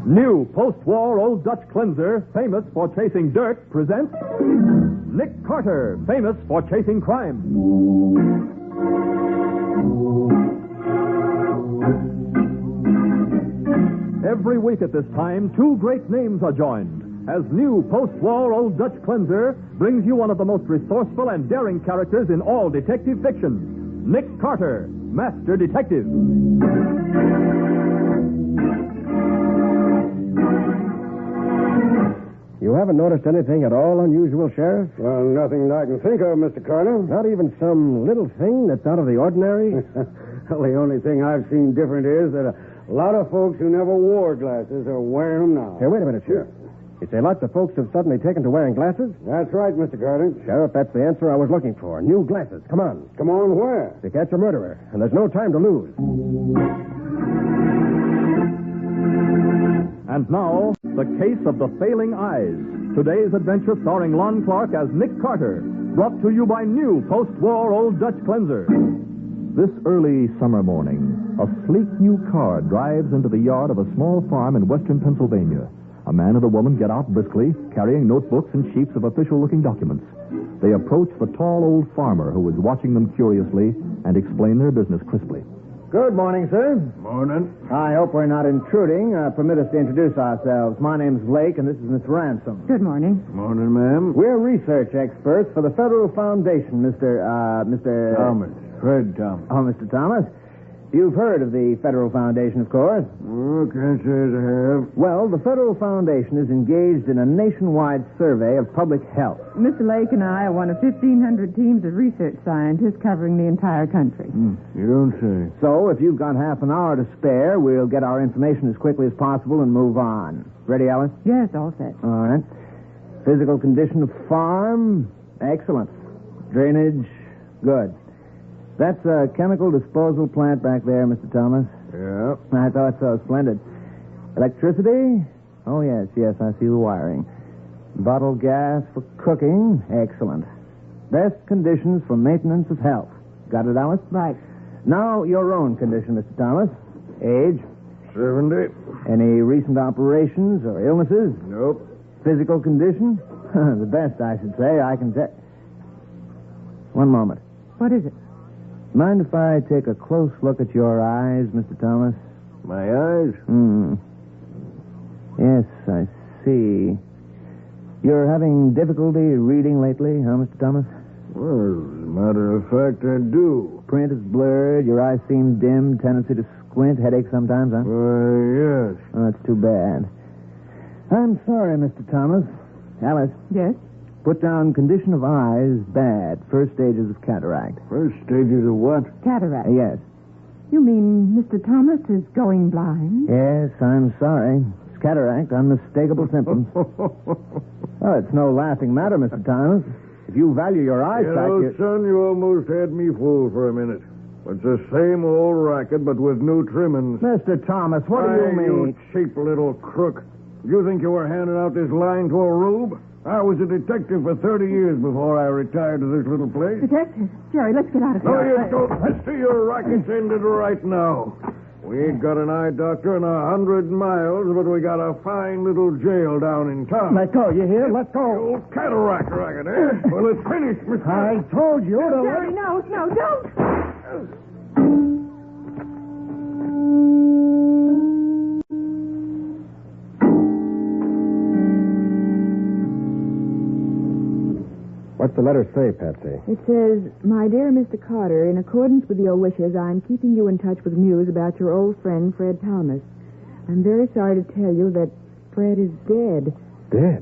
New post-war Old Dutch cleanser, famous for chasing dirt, presents Nick Carter, famous for chasing crime. Every week at this time, two great names are joined as new post-war Old Dutch cleanser brings you one of the most resourceful and daring characters in all detective fiction, Nick Carter, Master Detective. You haven't noticed anything at all unusual, Sheriff? Well, nothing I can think of, Mr. Carter. Not even some little thing that's out of the ordinary? Well, the only thing I've seen different is that a lot of folks who never wore glasses are wearing them now. Hey, wait a minute, Sheriff. You say lots of folks have suddenly taken to wearing glasses? That's right, Mr. Carter. Sheriff, that's the answer I was looking for. New glasses. Come on. Come on, where? To catch a murderer. And there's no time to lose. And now, the case of the failing eyes. Today's adventure starring Lon Clark as Nick Carter. Brought to you by new post-war Old Dutch cleanser. This early summer morning, a sleek new car drives into the yard of a small farm in western Pennsylvania. A man and a woman get out briskly, carrying notebooks and sheets of official-looking documents. They approach the tall old farmer who is watching them curiously and explain their business crisply. Good morning, sir. Morning. I hope we're not intruding. Permit us to introduce ourselves. My name's Blake, and this is Miss Ransom. Good morning. Morning, ma'am. We're research experts for the Federal Foundation, Mr. Thomas. Fred Thomas. Oh, Mr. Thomas. You've heard of the Federal Foundation, of course. Oh, can't say as I have. Well, the Federal Foundation is engaged in a nationwide survey of public health. Mr. Lake and I are one of 1,500 teams of research scientists covering the entire country. You don't say. So, if you've got half an hour to spare, we'll get our information as quickly as possible and move on. Ready, Alice? Yes, all set. All right. Physical condition of farm? Excellent. Drainage? Good. That's a chemical disposal plant back there, Mr. Thomas. Yeah. I thought so. Splendid. Electricity? Oh, yes, I see the wiring. Bottled gas for cooking? Excellent. Best conditions for maintenance of health. Got it, Alice? Right. Now, your own condition, Mr. Thomas. Age? 70. Any recent operations or illnesses? Nope. Physical condition? The best, I should say. I can tell. One moment. What is it? Mind if I take a close look at your eyes, Mr. Thomas? My eyes? Yes, I see. You're having difficulty reading lately, huh, Mr. Thomas? Well, as a matter of fact, I do. Print is blurred, your eyes seem dim, tendency to squint, headache sometimes, huh? Yes. Oh, that's too bad. I'm sorry, Mr. Thomas. Alice, Yes? put down condition of eyes bad, first stages of cataract. First stages of what? Cataract. Yes. You mean Mr. Thomas is going blind? Yes, I'm sorry. It's cataract, unmistakable symptoms. Well, it's no laughing matter, Mr. Thomas. If you value your eyesight, Son, you almost had me fooled for a minute. It's the same old racket, but with new trimmings. Mr. Thomas, what do you mean? You cheap little crook. You think you were handing out this line to a rube? I was a detective for 30 years before I retired to this little place. Detective, Jerry, let's get out of here. No, you don't. I see your racket's ended right now. We ain't got an eye doctor in 100 miles, but we got a fine little jail down in town. Let go, you hear? Let The go. old cataract racket, eh? Well, it's finished, Mr. I told you to Jerry, no, don't. What's the letter say, Patsy? It says, My dear Mr. Carter, in accordance with your wishes, I'm keeping you in touch with news about your old friend, Fred Thomas. I'm very sorry to tell you that Fred is dead. Dead?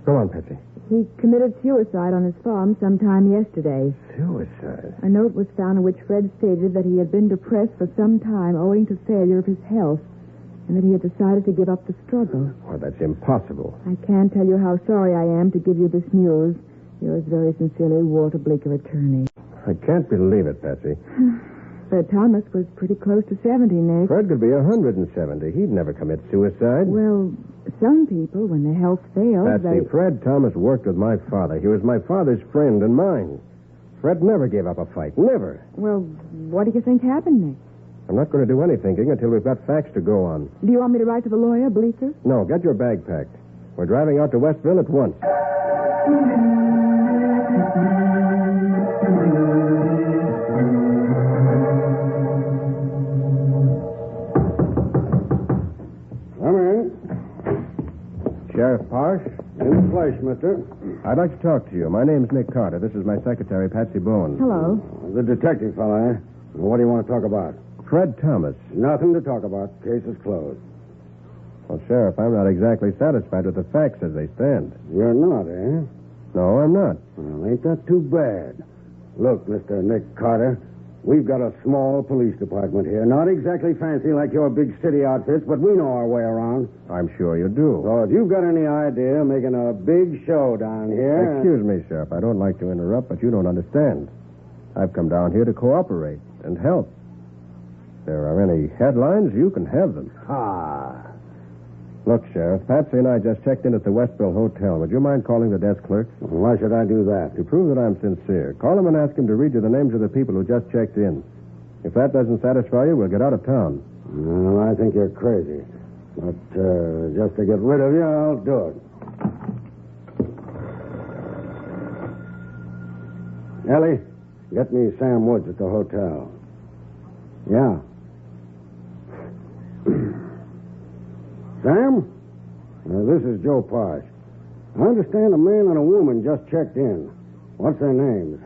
Go on, Patsy. He committed suicide on his farm sometime yesterday. Suicide? A note was found in which Fred stated that he had been depressed for some time owing to failure of his health, and that he had decided to give up the struggle. Oh, that's impossible. I can't tell you how sorry I am to give you this news. Yours very sincerely, Walter Bleecker, attorney. I can't believe it, Patsy. Fred Thomas was pretty close to 70, Nick. Fred could be 170. He'd never commit suicide. Well, some people, when their health fails, Patsy, Fred Thomas worked with my father. He was my father's friend and mine. Fred never gave up a fight. Never. Well, what do you think happened, Nick? I'm not going to do any thinking until we've got facts to go on. Do you want me to write to the lawyer, Bleecker? No, get your bag packed. We're driving out to Westville at once. Come in. Sheriff Parsh? In the flesh, mister. I'd like to talk to you. My name's Nick Carter. This is my secretary, Patsy Bowen. Hello. The detective fella, eh? What do you want to talk about? Fred Thomas. Nothing to talk about. Case is closed. Well, Sheriff, I'm not exactly satisfied with the facts as they stand. You're not, eh? No, I'm not. Well, ain't that too bad? Look, Mr. Nick Carter, we've got a small police department here. Not exactly fancy like your big city outfits, but we know our way around. I'm sure you do. So if you've got any idea of making a big show down here... Excuse me, Sheriff. I don't like to interrupt, but you don't understand. I've come down here to cooperate and help. If there are any headlines, you can have them. Ah. Look, Sheriff, Patsy and I just checked in at the Westville Hotel. Would you mind calling the desk clerk? Why should I do that? To prove that I'm sincere. Call him and ask him to read you the names of the people who just checked in. If that doesn't satisfy you, we'll get out of town. Well, I think you're crazy. But just to get rid of you, I'll do it. Ellie, get me Sam Woods at the hotel. Yeah. Sam? This is Joe Parsh. I understand a man and a woman just checked in. What's their names?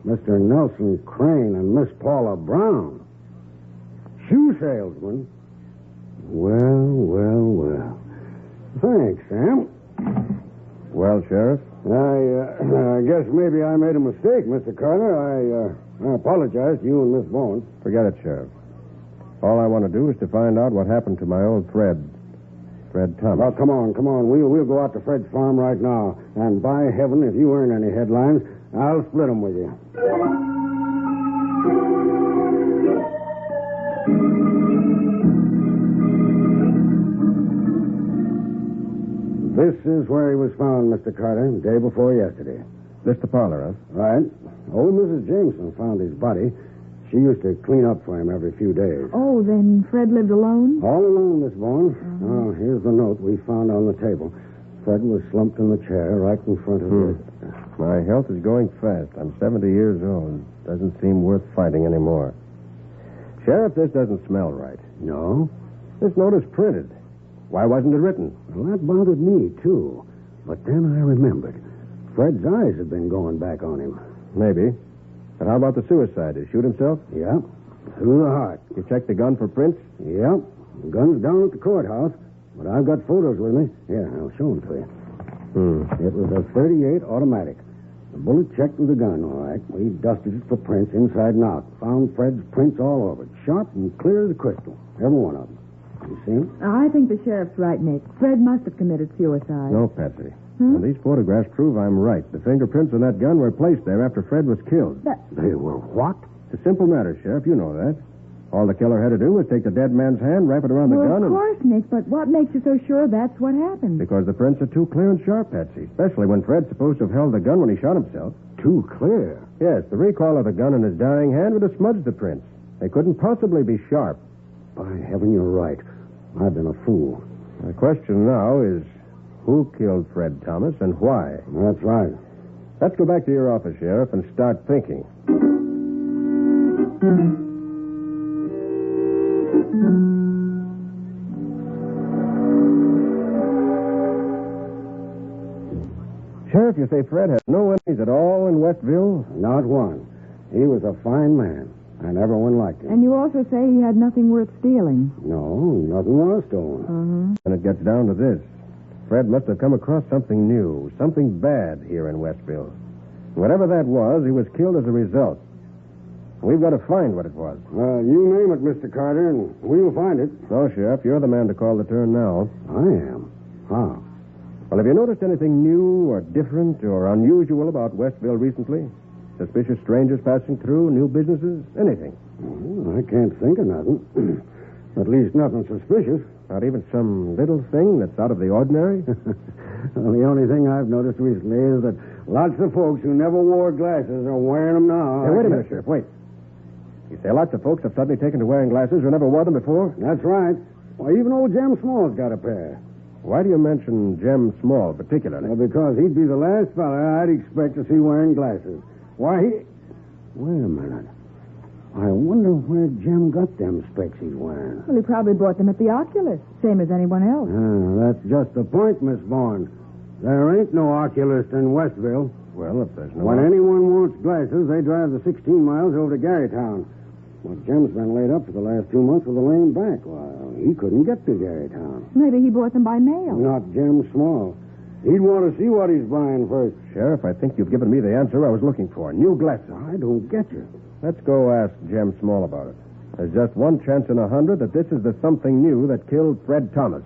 Mr. Nelson Crane and Miss Paula Brown. Shoe salesman? Well. Thanks, Sam. Well, Sheriff? I guess maybe I made a mistake, Mr. Carter. I apologize to you and Miss Bowen. Forget it, Sheriff. All I want to do is to find out what happened to my old Fred Thomas. Well, come on. We'll go out to Fred's farm right now. And by heaven, if you earn any headlines, I'll split them with you. This is where he was found, Mr. Carter, the day before yesterday. This the parlor, huh? Right. Old Mrs. Jameson found his body. She used to clean up for him every few days. Oh, then Fred lived alone? All alone, Miss Bowen. Oh, here's the note we found on the table. Fred was slumped in the chair right in front of it. My health is going fast. I'm 70 years old. Doesn't seem worth fighting anymore. Sheriff, this doesn't smell right. No? This note is printed. Why wasn't it written? Well, that bothered me, too. But then I remembered. Fred's eyes had been going back on him. Maybe. But how about the suicide? Did he shoot himself? Yeah, through the heart. You checked the gun for prints? Yep. The gun's down at the courthouse, but I've got photos with me. Here, I'll show them to you. It was a .38 automatic. The bullet checked with the gun, all right. We dusted it for prints inside and out. Found Fred's prints all over it, sharp and clear as a crystal. Every one of them. You see them? I think the sheriff's right, Nick. Fred must have committed suicide. No, Patsy. Well, these photographs prove I'm right. The fingerprints on that gun were placed there after Fred was killed. They were what? It's a simple matter, Sheriff. You know that. All the killer had to do was take the dead man's hand, wrap it around the gun, Of course, Nick, but what makes you so sure that's what happened? Because the prints are too clear and sharp, Patsy. Especially when Fred's supposed to have held the gun when he shot himself. Too clear? Yes, the recoil of the gun in his dying hand would have smudged the prints. They couldn't possibly be sharp. By heaven, you're right. I've been a fool. The question now is, who killed Fred Thomas and why? That's right. Let's go back to your office, Sheriff, and start thinking. Sheriff, you say Fred had no enemies at all in Westville? Not one. He was a fine man, and everyone liked him. And you also say he had nothing worth stealing. No, nothing was stolen. And it gets down to this. Fred must have come across something new, something bad here in Westville. Whatever that was, he was killed as a result. We've got to find what it was. Well, you name it, Mr. Carter, and we'll find it. No, Sheriff, you're the man to call the turn now. I am? How? Well, have you noticed anything new or different or unusual about Westville recently? Suspicious strangers passing through, new businesses, anything? Well, I can't think of nothing. At least nothing suspicious. Not even some little thing that's out of the ordinary? Well, the only thing I've noticed recently is that lots of folks who never wore glasses are wearing them now. Hey, wait a minute, Sheriff, wait. You say lots of folks have suddenly taken to wearing glasses who never wore them before? That's right. Why, even old Jem Small's got a pair. Why do you mention Jem Small particularly? Well, because he'd be the last fella I'd expect to see wearing glasses. Why, he... Wait a minute. I wonder where Jem got them specs he's wearing. Well, he probably bought them at the oculist, same as anyone else. That's just the point, Miss Bowen. There ain't no oculist in Westville. Well, if there's no... When anyone wants glasses, they drive the 16 miles over to Garytown. Well, Jem's been laid up for the last 2 months with a lame back. Well, he couldn't get to Garytown. Maybe he bought them by mail. Not Jem Small. He'd want to see what he's buying first. Sheriff, I think you've given me the answer I was looking for. New glasses. I don't get you. Let's go ask Jem Small about it. There's just one chance in 100 that this is the something new that killed Fred Thomas.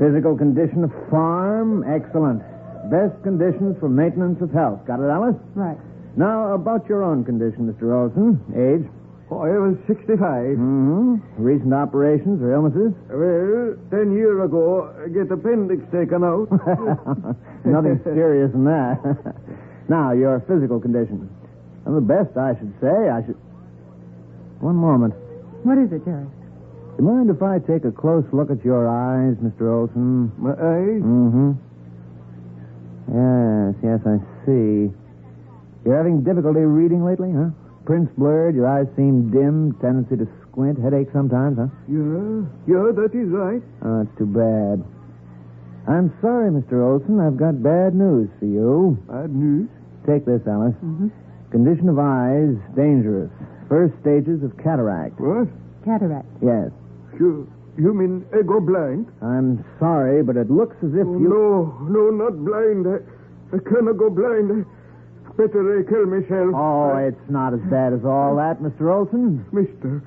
Physical condition of farm, excellent. Best conditions for maintenance of health. Got it, Alice? Right. Now, about your own condition, Mr. Olson. Age? I was 65. Mm-hmm. Recent operations or illnesses? Well, 10 years ago, I get appendix taken out. Nothing serious in that. Now, your physical condition. Well, the best, I should say. One moment. What is it, Jerry? Do you mind if I take a close look at your eyes, Mr. Olson? My eyes? Mm-hmm. Yes, I see. You're having difficulty reading lately, huh? Prints blurred, your eyes seem dim, tendency to squint, headache sometimes, huh? Yeah, that is right. Oh, that's too bad. I'm sorry, Mr. Olson. I've got bad news for you. Bad news? Take this, Alice. Mm-hmm. Condition of eyes, dangerous. First stages of cataract. What? Cataract. Yes. You mean I go blind? I'm sorry, but it looks as if you... No, not blind. I cannot go blind. Better I kill myself. Oh, it's not as bad as all that, Mr. Olson. Mister,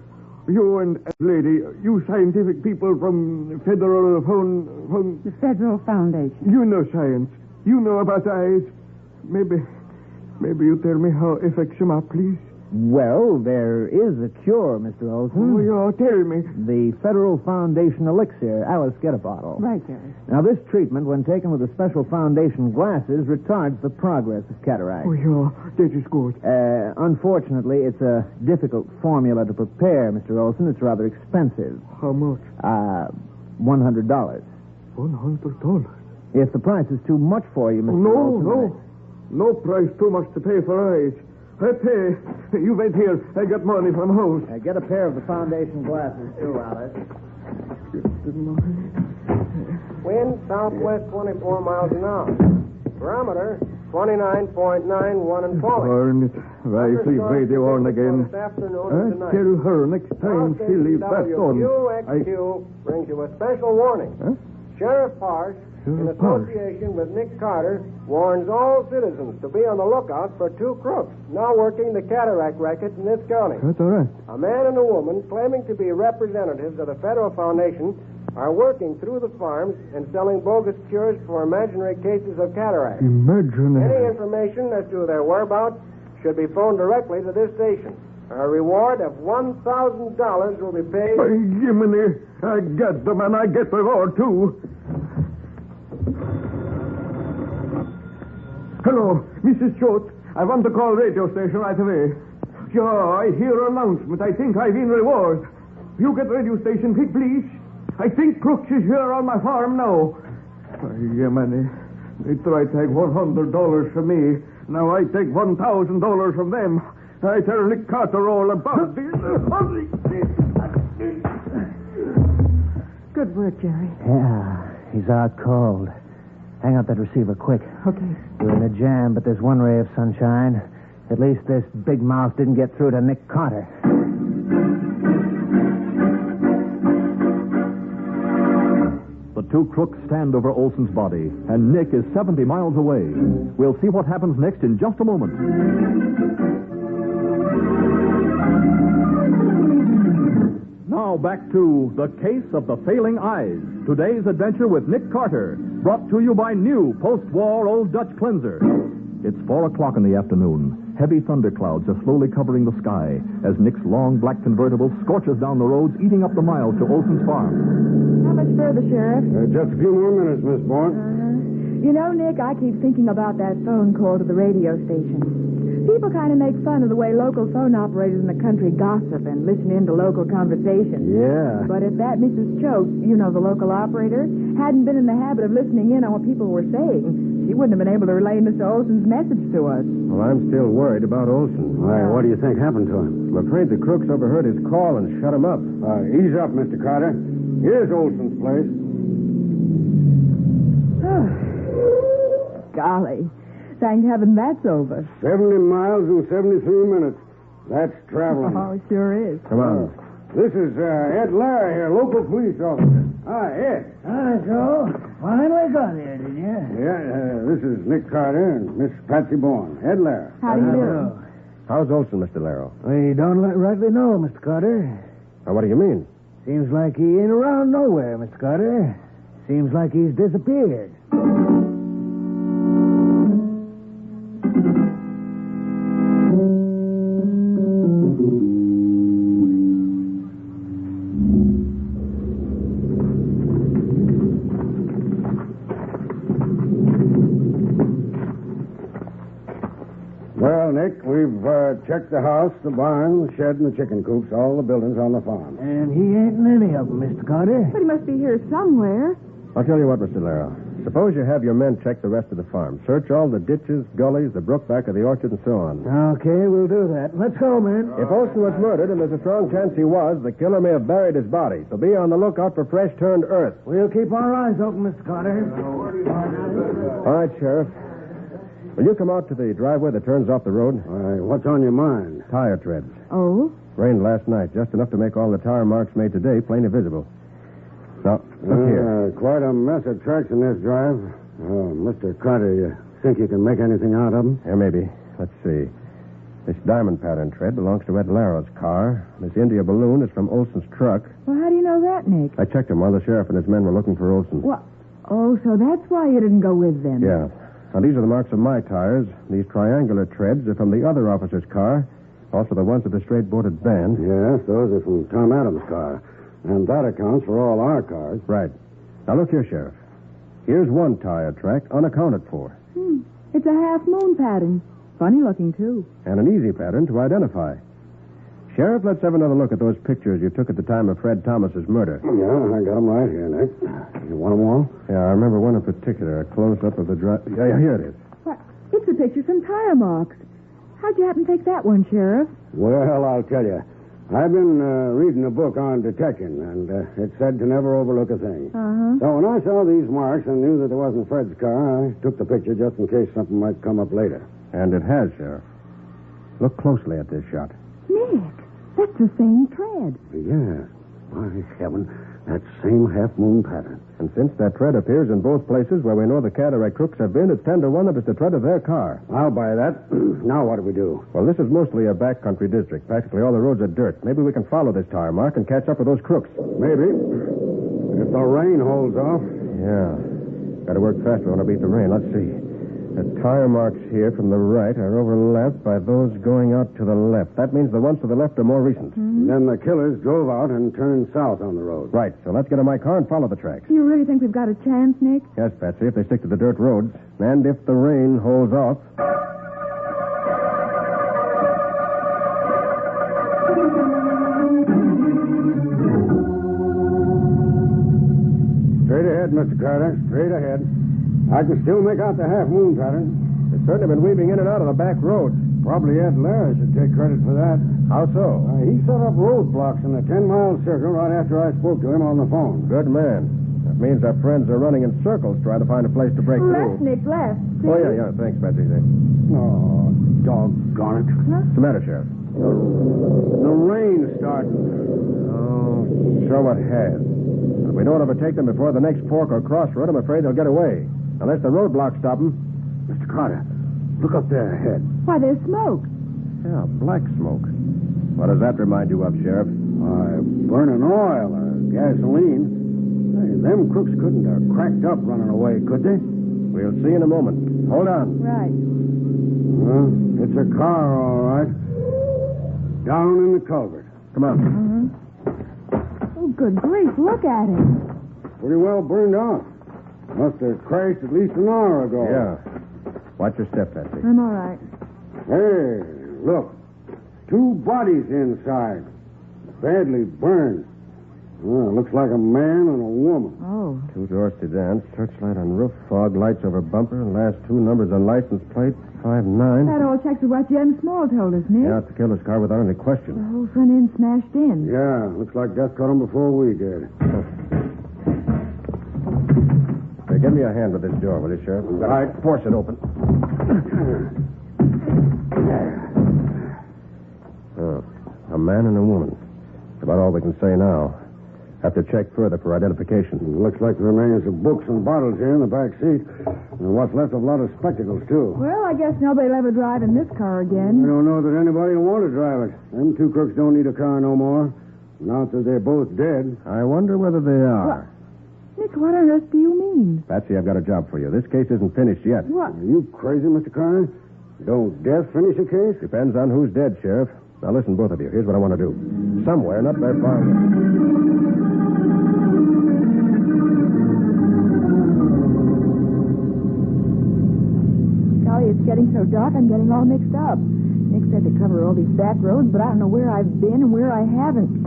you and lady, you scientific people from The Federal Foundation. You know science. You know about eyes. Maybe you tell me how it affects them up, please. Well, there is a cure, Mr. Olson. Oh, yeah, tell me. The Federal Foundation elixir. Alice, get a bottle. Right, Jerry. Now, this treatment, when taken with the special foundation glasses, retards the progress of cataract. Oh, yeah, that is good. Unfortunately, it's a difficult formula to prepare, Mr. Olson. It's rather expensive. How much? $100. $100. If the price is too much for you, Mr. Olson... No price too much to pay for eyes. I pay. You wait here. I got money from home. Get a pair of the foundation glasses, too, Alice. Wind southwest 24 miles an hour. Barometer 29.91 and falling. Turn it. Rifle radio on again. This afternoon I and tonight. tell her next time she leaves that on. WQXQ brings you a special warning. Huh? Sheriff Parsh, in Sheriff Parsh. association with Nick Carter, warns all citizens to be on the lookout for two crooks now working the cataract racket in this county. That's all right. A man and a woman claiming to be representatives of the Federal Foundation are working through the farms and selling bogus cures for imaginary cases of cataract. Imagine Any it. information as to their whereabouts should be phoned directly to this station. A reward of $1,000 will be paid. By Jiminy, I get them and I get the reward, too. Hello, Mrs. Schultz. I want to call radio station right away. Sure, I hear announcement. I think I win reward. You get radio station, please. I think Crooks is here on my farm now. Jiminy, they try to take $100 from me. Now I take $1,000 from them. I tell Nick Carter all about this. Good work, Jerry. Yeah, he's out cold. Hang up that receiver quick. Okay. You're in a jam, but there's one ray of sunshine. At least this big mouth didn't get through to Nick Carter. The two crooks stand over Olson's body, and Nick is 70 miles away. We'll see what happens next in just a moment. Now back to The Case of the Failing Eyes. Today's adventure with Nick Carter, brought to you by new post-war Old Dutch Cleanser. It's 4 o'clock in the afternoon. Heavy thunderclouds are slowly covering the sky as Nick's long black convertible scorches down the roads, eating up the miles to Olson's farm. How much further, Sheriff? Just a few more minutes, Miss Bowen. You know, Nick, I keep thinking about that phone call to the radio station. People kind of make fun of the way local phone operators in the country gossip and listen in to local conversations. Yeah. But if that Mrs. Choate, you know, the local operator, hadn't been in the habit of listening in on what people were saying, she wouldn't have been able to relay Mr. Olson's message to us. Well, I'm still worried about Olson. Why, what do you think happened to him? I'm afraid the crooks overheard his call and shut him up. Ease up, Mr. Carter. Here's Olson's place. Golly. Thank heaven that's over. 70 miles in 73 minutes. That's traveling. Oh, it sure is. Come on. This is Ed Larry here, local police officer. Hi, Ed. Hi, Joe. Finally got here, did you? Yeah, this is Nick Carter and Miss Patsy Bowen. Ed Larry. How do you do? How's Olson, Mr. Larrow? We don't rightly know, Mr. Carter. Now, what do you mean? Seems like he ain't around nowhere, Mr. Carter. Seems like he's disappeared. Well, Nick, we've checked the house, the barn, the shed, and the chicken coops, all the buildings on the farm. And he ain't in any of them, Mr. Carter. But he must be here somewhere. I'll tell you what, Mr. Larrow. Suppose you have your men check the rest of the farm. Search all the ditches, gullies, the brook back of the orchard, and so on. Okay, we'll do that. Let's go, men. If Olson was murdered, and there's a strong chance he was, the killer may have buried his body. So be on the lookout for fresh turned earth. We'll keep our eyes open, Mr. Carter. All right, Sheriff. Will you come out to the driveway that turns off the road? What's on your mind? Tire treads. Oh? Rained last night, just enough to make all the tire marks made today plainly visible. Now, look here. Quite a mess of tracks in this drive. Mr. Carter, you think you can make anything out of them? Yeah, maybe. Let's see. This diamond pattern tread belongs to Ed Larrow's car. This India balloon is from Olson's truck. Well, how do you know that, Nick? I checked him while the sheriff and his men were looking for Olson. What? Oh, so that's why you didn't go with them. Yeah. Now, these are the marks of my tires. These triangular treads are from the other officer's car. Also the ones with the straight-boarded band. Yes, those are from Tom Adams' car. And that accounts for all our cars. Right. Now, look here, Sheriff. Here's one tire track unaccounted for. It's a half-moon pattern. Funny looking, too. And an easy pattern to identify. Sheriff, let's have another look at those pictures you took at the time of Fred Thomas's murder. Yeah, I got them right here, Nick. You want them all? Yeah, I remember one in particular, a close-up of the drive. Yeah, here it is. What? It's a picture from tire marks. How'd you happen to take that one, Sheriff? Well, I'll tell you. I've been reading a book on detecting, and it said to never overlook a thing. Uh-huh. So when I saw these marks and knew that it wasn't Fred's car, I took the picture just in case something might come up later. And it has, Sheriff. Look closely at this shot. Nick, that's the same tread. Yes. By heaven, that same half-moon pattern. And since that tread appears in both places where we know the cataract crooks have been, it's 10 to 1 that it's the tread of their car. I'll buy that. Now what do we do? Well, this is mostly a backcountry district. Practically all the roads are dirt. Maybe we can follow this tire mark and catch up with those crooks. Maybe. If the rain holds off. Yeah. Got to work fast. We want to beat the rain. Let's see. The tire marks here from the right are overlapped by those going out to the left. That means the ones to the left are more recent. Mm-hmm. Then the killers drove out and turned south on the road. Right. So let's get in my car and follow the tracks. You really think we've got a chance, Nick? Yes, Patsy, if they stick to the dirt roads. And if the rain holds off. Straight ahead, Mr. Carter. Straight ahead. I can still make out the half-moon pattern. They've certainly been weaving in and out of the back roads. Probably Ed Larry should take credit for that. How so? He set up roadblocks in a 10-mile circle right after I spoke to him on the phone. Good man. That means our friends are running in circles trying to find a place to break Left, through. Nick, left. See? Oh, yeah. Thanks, Patsy. Oh, doggone it. What's the matter, Sheriff? The rain's starting. Oh, so it has. If we don't overtake them before the next fork or crossroad, I'm afraid they'll get away. Unless the roadblocks stop them. Mr. Carter, look up there ahead. Why, there's smoke. Yeah, black smoke. What does that remind you of, Sheriff? Why, burning oil or gasoline. Hey, them crooks couldn't have cracked up running away, could they? We'll see in a moment. Hold on. Right. It's a car, all right. Down in the culvert. Come on. Oh, good grief, look at it. Pretty well burned out. Must have crashed at least an hour ago. Yeah. Watch your step, Patsy. I'm all right. Hey, look. 2 bodies inside. Badly burned. Well, looks like a man and a woman. Oh. 2-door sedan, searchlight on roof, fog lights over bumper, last 2 numbers on license plate, 59. That all checks with what Jen Small told us, Nick. Yeah, it's the killer's car without any The question. whole front end smashed in. Yeah, looks like death caught him before we did. Hey, give me a hand with this door, will you, Sheriff? All right. Force it open. Oh, a man and a woman. That's about all we can say now. Have to check further for identification. Looks like the remains of books and bottles here in the back seat. And what's left of a lot of spectacles, too. Well, I guess nobody'll ever drive in this car again. I don't know that anybody will want to drive it. Them 2 crooks don't need a car no more. Not that they're both dead. I wonder whether they are. Nick, what on earth do you mean? Patsy, I've got a job for you. This case isn't finished yet. What? Are you crazy, Mr. Carter? Don't death finish a case? Depends on who's dead, Sheriff. Now, listen, both of you. Here's what I want to do. Somewhere, not very far away. Golly, it's getting so dark, I'm getting all mixed up. Nick said to cover all these back roads, but I don't know where I've been and where I haven't.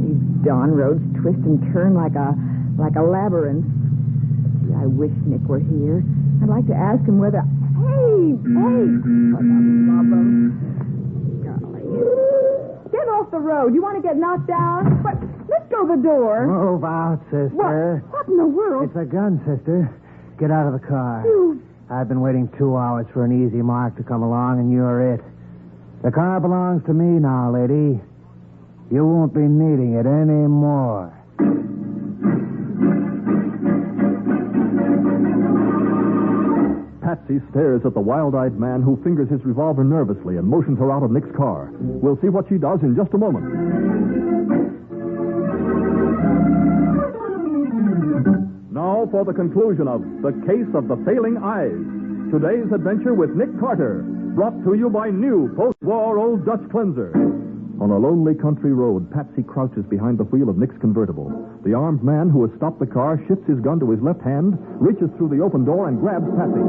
These dawn roads twist and turn like a labyrinth. Gee, I wish Nick were here. I'd like to ask him whether... Hey! What a problem. Golly. Get off the road. You want to get knocked down? But let's go the door. Move out, sister. What in the world? It's a gun, sister. Get out of the car. You... I've been waiting 2 hours for an easy mark to come along, and you're it. The car belongs to me now, lady. You won't be needing it anymore. Patsy stares at the wild-eyed man who fingers his revolver nervously and motions her out of Nick's car. We'll see what she does in just a moment. Now for the conclusion of The Case of the Failing Eyes. Today's adventure with Nick Carter, brought to you by new post-war Old Dutch Cleanser. On a lonely country road, Patsy crouches behind the wheel of Nick's convertible. The armed man who has stopped the car shifts his gun to his left hand, reaches through the open door, and grabs Patsy.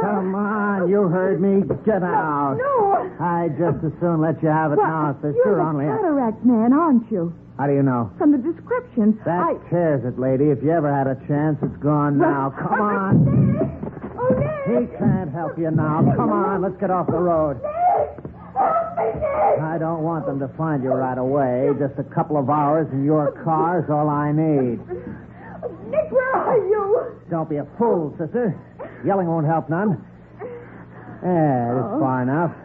Come on, you heard me. Get out. No! I'd just as soon let you have it now, sister. You're the Only cataract man, aren't you? How do you know? From the description. That tears it, lady. If you ever had a chance, it's gone now. Come on. Oh, Nick! He can't help you now. Come on, let's get off the road. Help me, Nick! I don't want them to find you right away. Just a couple of hours in your car's all I need. Nick, where are you? Don't be a fool, sister. Yelling won't help none. Yeah, it's far enough.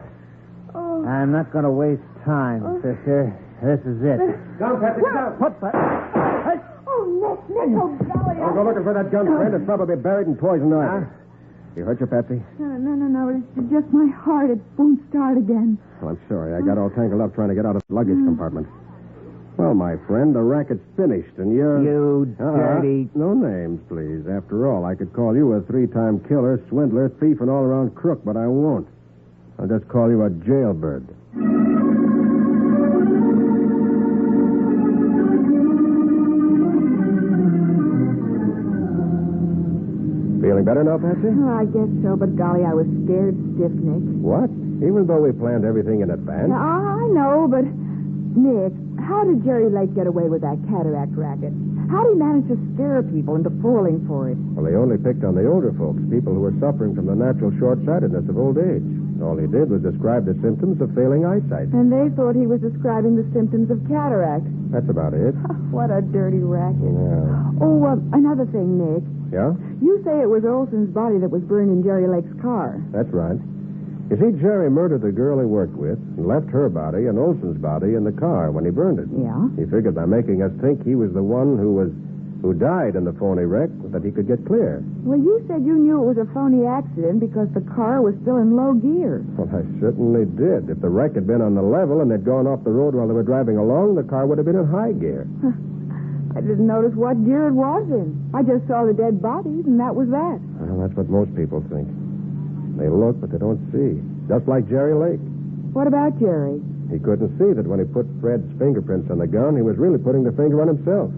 Oh. I'm not going to waste time, sister. This is it. Down, Patsy, get down. What the... Hey. Oh, Nick, oh, golly. Don't go looking for that gun, friend. It's probably buried in poison ivy. You hurt your Patsy? No. It's just my heart. It won't start again. Well, I'm sorry. I got all tangled up trying to get out of the luggage compartment. Well, my friend, the racket's finished, and you're... You dirty... No names, please. After all, I could call you a 3-time killer, swindler, thief, and all-around crook, but I won't. I'll just call you a jailbird. Feeling better now, Patsy? Oh, I guess so, but golly, I was scared stiff, Nick. What? Even though we planned everything in advance? I know, but... Nick, how did Jerry Lake get away with that cataract racket? How did he manage to scare people into falling for it? Well, he only picked on the older folks, people who were suffering from the natural short-sightedness of old age. All he did was describe the symptoms of failing eyesight. And they thought he was describing the symptoms of cataract. That's about it. What a dirty racket. Yeah. Oh, another thing, Nick. Yeah? You say it was Olson's body that was burned in Jerry Lake's car. That's right. You see, Jerry murdered the girl he worked with and left her body and Olson's body in the car when he burned it. Yeah? He figured by making us think he was the one who died in the phony wreck that he could get clear. Well, you said you knew it was a phony accident because the car was still in low gear. Well, I certainly did. If the wreck had been on the level and they'd gone off the road while they were driving along, the car would have been in high gear. I didn't notice what gear it was in. I just saw the dead bodies, and that was that. Well, that's what most people think. They look, but they don't see. Just like Jerry Lake. What about Jerry? He couldn't see that when he put Fred's fingerprints on the gun, he was really putting the finger on himself.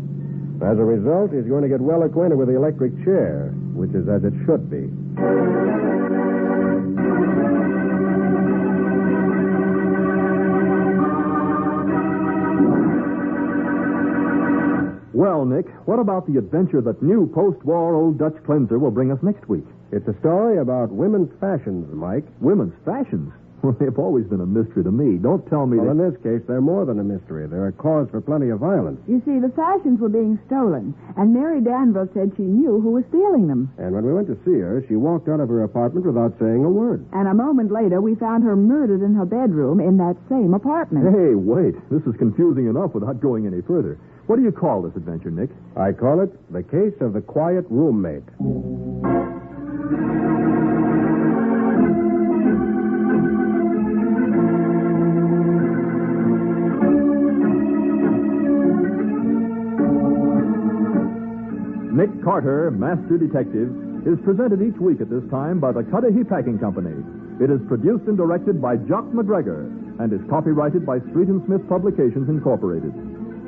As a result, he's going to get well acquainted with the electric chair, which is as it should be. Well, Nick, what about the adventure that new post-war Old Dutch cleanser will bring us next week? It's a story about women's fashions, Mike. Women's fashions? Well, they've always been a mystery to me. Don't tell me Well, that... in this case, they're more than a mystery. They're a cause for plenty of violence. You see, the fashions were being stolen, and Mary Danville said she knew who was stealing them. And when we went to see her, she walked out of her apartment without saying a word. And a moment later, we found her murdered in her bedroom in that same apartment. Hey, wait. This is confusing enough without going any further. What do you call this adventure, Nick? I call it The Case of the Quiet Roommate. Nick Carter, Master Detective, is presented each week at this time by the Cudahy Packing Company. It is produced and directed by Jock McGregor and is copyrighted by Street and Smith Publications, Incorporated.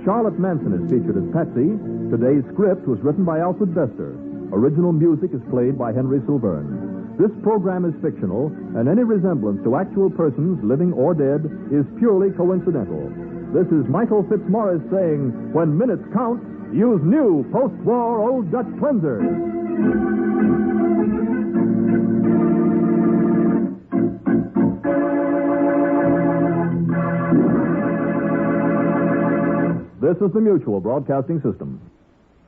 Charlotte Manson is featured as Patsy. Today's script was written by Alfred Bester. Original music is played by Henry Silverne. This program is fictional, and any resemblance to actual persons, living or dead, is purely coincidental. This is Michael Fitzmaurice saying, when minutes count, use new post-war Old Dutch cleanser. This is the Mutual Broadcasting System.